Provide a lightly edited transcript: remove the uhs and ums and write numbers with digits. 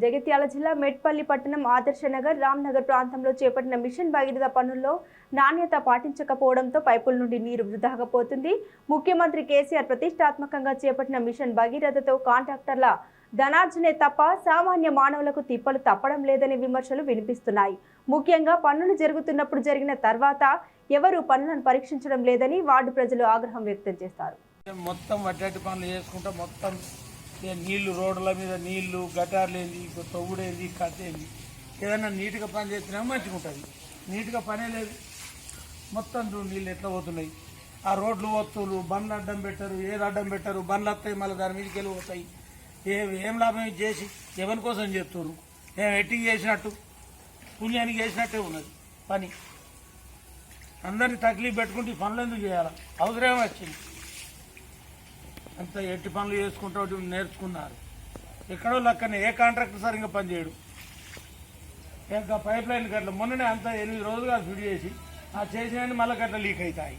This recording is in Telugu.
జగిత్యాల జిల్లా మెట్పల్లి పట్టణం ఆదర్శనగర్ రామ్నగర్ ప్రాంతంలో చేపట్టిన మిషన్ భగీరథ పనుల్లో నాణ్యత పాటించకపోవడంతో పైపుల నుండి నీరు వృధాగా పోతుంది. ముఖ్యమంత్రి కేసీఆర్ ప్రతిష్టాత్మకంగా చేపట్టిన మిషన్ భగీరథతో కాంట్రాక్టర్ల ధనార్జనే తప్ప సామాన్య మానవులకు తిప్పలు తప్పడం లేదనే విమర్శలు వినిపిస్తున్నాయి. ముఖ్యంగా పనులు జరుగుతున్నప్పుడు జరిగిన తర్వాత ఎవరు పనులను పరీక్షించడం లేదని వార్డు ప్రజలు ఆగ్రహం వ్యక్తం చేస్తారు. మొత్తం వడ్డటి పనులు చేసుకుంటా మొత్తం నీళ్లు రోడ్ల మీద నీళ్లు గటార్లేంది తొవ్వుడేంది కట్టేంది ఏదైనా నీట్గా పని చేసినా మంచిగా ఉంటుంది. నీట్గా పనే లేదు. మొత్తం నీళ్ళు ఎట్లా పోతున్నాయి. ఆ రోడ్లు వస్తువులు బండ్లు అడ్డం పెట్టరు, ఏది అడ్డం పెట్టరు, బండ్లు వస్తాయి మళ్ళీ దాని మీదకి వెళ్ళి పోతాయి. ఏం లాభం చేసి ఎవరి కోసం చేస్తున్నారు? మేము ఎట్టికి చేసినట్టు పుణ్యానికి చేసినట్టే ఉన్నది పని. అందరినీ తక్లీఫ్ పెట్టుకుంటే ఈ పనులు ఎందుకు చేయాలి? అవసరమే వచ్చింది. అంత ఎట్టి పనులు చేసుకుంటూ నేర్చుకున్నారు. ఎక్కడో లక్కనే ఏ కాంట్రాక్టర్ సరిగ్గా పనిచేయడు. ఇంకా పైప్ లైన్ గట్ల మొన్ననే అంతా 8 రోజులుగా ఫిట్ చేసి ఆ చేసినవి మళ్ళీ గట్ల లీక్ అవుతాయి.